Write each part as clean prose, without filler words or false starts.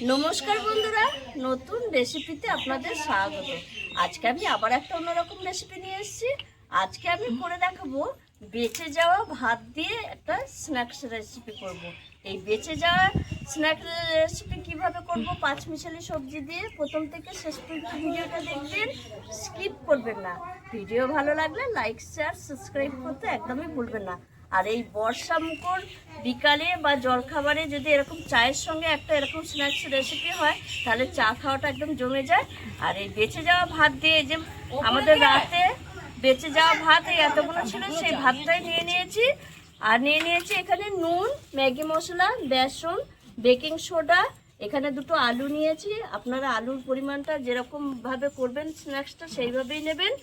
নমস্কার বন্ধুরা, নতুন রেসিপিতে আপনাদের স্বাগত। আজকে আমি আবার একটা অন্যরকম রেসিপি নিয়ে এসেছি। আজকে আমি করে দেখাবো বেঁচে যাওয়া ভাত দিয়ে একটা স্ন্যাক্স রেসিপি করব। এই বেঁচে যাওয়া স্ন্যাক্স রেসিপি কিভাবে করব, পাঁচমিশালি সবজি দিয়ে, প্রথম থেকে শেষ পর্যন্ত ভিডিওটা দেখবেন, স্কিপ করবেন না। ভিডিও ভালো লাগলে লাইক, শেয়ার, সাবস্ক্রাইব করতে একদমই ভুলবেন না। আর এই বর্ষা মুখর বিকালে বা জলখাবারে যদি এরকম চায়ের সঙ্গে একটা এরকম স্ন্যাক্স রেসিপি হয়, তাহলে চা খাওয়াটা একদম জমে যায়। আর এই বেঁচে যাওয়া ভাত দিয়ে, যে আমাদের রাতে বেঁচে যাওয়া ভাত এই এতগুলো ছিল, সেই ভাতটাই নিয়ে নিয়েছি। আর নিয়ে নিয়েছি এখানে নুন, ম্যাগি মশলা, বেসন, বেকিং সোডা, এখানে দুটো আলু নিয়েছি। আপনারা আলুর পরিমাণটা যেরকমভাবে করবেন স্ন্যাক্সটা সেইভাবেই নেবেন।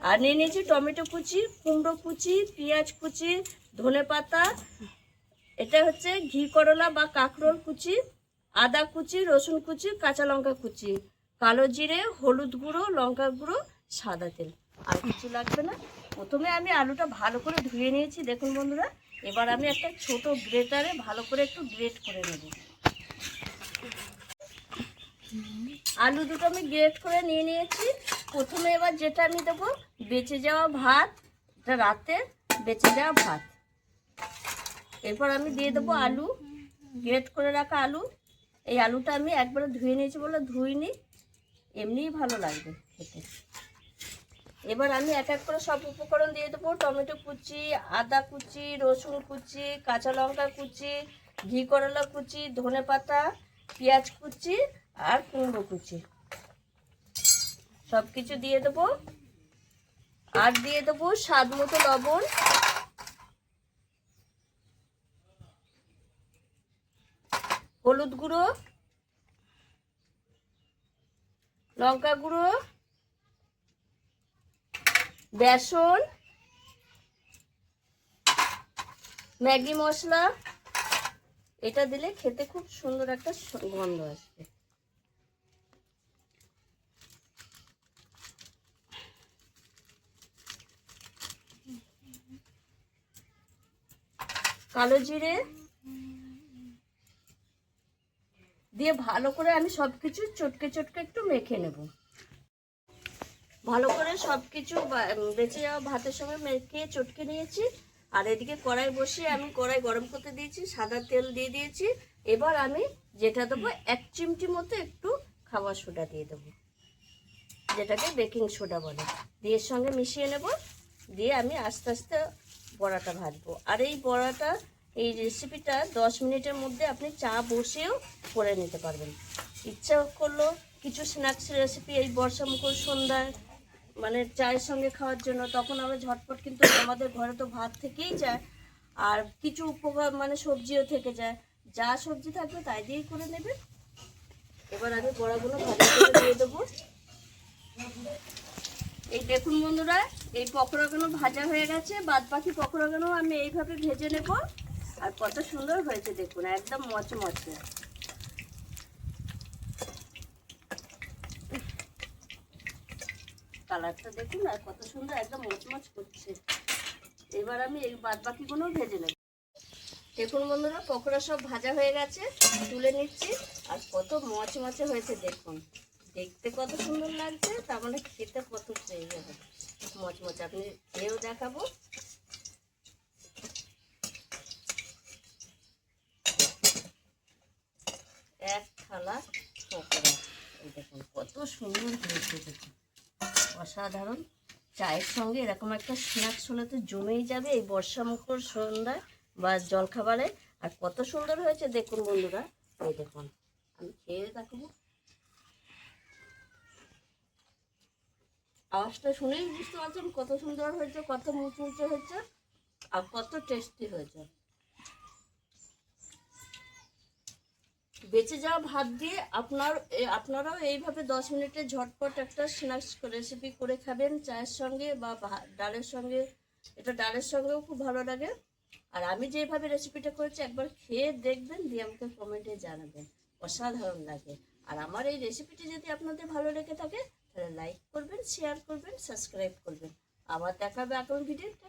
আর নিয়ে নিয়েছি টমেটো কুচি, কুমড়ো কুচি, পেঁয়াজ কুচি, ধনে পাতা, এটা হচ্ছে ঘি করলা বা কাঁকরোল কুচি, আদা কুচি, রসুন কুচি, কাঁচা লঙ্কা কুচি, কালো জিরে, হলুদ গুঁড়ো, লঙ্কা গুঁড়ো, সাদা তেল। আর কিছু লাগবে না। প্রথমে আমি আলুটা ভালো করে ধুয়ে নিয়েছি, দেখুন বন্ধুরা। এবার আমি একটা ছোট গ্রেটারে ভালো করে একটু গ্রেট করে নেব। আলু দুটো আমি গ্রেট করে নিয়ে নিয়েছি। প্রথমে এবার যেটা আমি দেবো, বেঁচে যাওয়া ভাত, এটা রাতে বেঁচে যাওয়া ভাত। এরপর আমি দিয়ে দেবো আলু, গ্রেট করে রাখা আলু। এই আলুটা আমি একবারে ধুয়ে নিয়েছি বলে ধুইনি, এমনিই ভালো লাগবে খেতে। এবার আমি এক এক করে সব উপকরণ দিয়ে দেবো। টমেটো কুচি, আদা কুচি, রসুন কুচি, কাঁচা লঙ্কা কুচি, ঘি করলা কুচি, ধনে পাতা, পেঁয়াজ কুচি আর কুমড়ো কুচি, সব কিছু দিয়ে দেবো। আর দিয়ে দেবো স্বাদ মতো লবণ, হলুদ গুঁড়ো, লঙ্কা গুঁড়ো, বেসন, ম্যাগি মশলা। এটা দিলে খেতে খুব সুন্দর একটা গন্ধ আসবে। কালো জিরে দিয়ে ভালো করে আমি সবকিছু চটকে চটকে একটু মেখে নেব। ভালো করে সবকিছু বেঁচে যাওয়া ভাতের সঙ্গে মেখে চটকে নিয়েছি। আর এদিকে কড়াই বসিয়ে আমি কড়াই গরম করতে দিয়েছি, সাদা তেল দিয়ে দিয়েছি। এবার আমি যেটা দেবো, 1 চিমটি মতো একটু খাবার সোডা দিয়ে দেবো, যেটাকে বেকিং সোডা বলে, দিয়ে সঙ্গে মিশিয়ে নেব। দিয়ে আমি আস্তে আস্তে বড়াটা ভাজবো। আর এই বড়াটা, এই রেসিপিটা 10 মিনিটের মধ্যে আপনি চা বসেও করে নিতে পারবেন। ইচ্ছা করলো কিছু স্ন্যাক্স রেসিপি এই বর্ষামুখর সন্ধ্যায় মানে চায়ের সঙ্গে খাওয়ার জন্য, তখন আমরা ঝটপট, কিন্তু আমাদের ঘরে তো ভাত থেকেই যায়, আর কিছু উপকার মানে সবজিও থেকে যায়, যা সবজি থাকবে তাই দিয়েই করে নেবে। এবার আমি বড়াগুলো ভাজা করে দিয়ে দেবো। এই দেখুন বন্ধুরা, এই পকোড়াগুলো ভাজা হয়ে গেছে। বাদ বাকি পকোড়াগুলো আমি এইভাবে ভেজে নেব। আর কত সুন্দর হয়েছে দেখুন, একদম মচমচে। কালারটা দেখুন, আর কত সুন্দর একদম মচমচ করছে। এবার আমি এই বাদ বাকিগুলো ভেজে নেব। দেখুন বন্ধুরা, পকোড়া সব ভাজা হয়ে গেছে, তুলে নিচ্ছি। আর কত মচমচে হয়েছে দেখুন, দেখতে কত সুন্দর লাগছে, তার মানে খেতে কত সেই যাবে মচমচে। আপনি খেয়েও দেখাবো। এক থালা পকোড়া, এই দেখুন কত সুন্দর হয়েছে দেখুন, অসাধারণ। চায়ের সঙ্গে এরকম একটা স্ন্যাক্স হলে তো জমেই যাবে এই বর্ষামুখর সন্ধ্যায় বা জলখাবারে। আর কত সুন্দর হয়েছে দেখুন বন্ধুরা, এই দেখুন আমি খেয়ে দেখাবো। আওয়াজটা শুনেই বুঝতে পারছেন কত সুন্দর হয়েছে, কত মুচমুচে হয়েছে আর কত টেস্টি হয়েছে। বেঁচে যাওয়া ভাত দিয়ে আপনারাও এইভাবে 10 মিনিটে ঝটপট একটা স্ন্যাক্স রেসিপি করে খাবেন চায়ের সঙ্গে বা ডালের সঙ্গে। এটা ডালের সঙ্গেও খুব ভালো লাগে। আর আমি যেভাবে রেসিপিটা করেছি একবার খেয়ে দেখবেন, দিয়ে আমাকে কমেন্টে জানাবেন, অসাধারণ লাগে। আর আমার এই রেসিপিটি যদি আপনাদের ভালো লেগে থাকে, তাহলে লাইক করবেন, শেয়ার করবেন, সাবস্ক্রাইব করবেন। আবার দেখা হবে আগামী ভিডিওতে।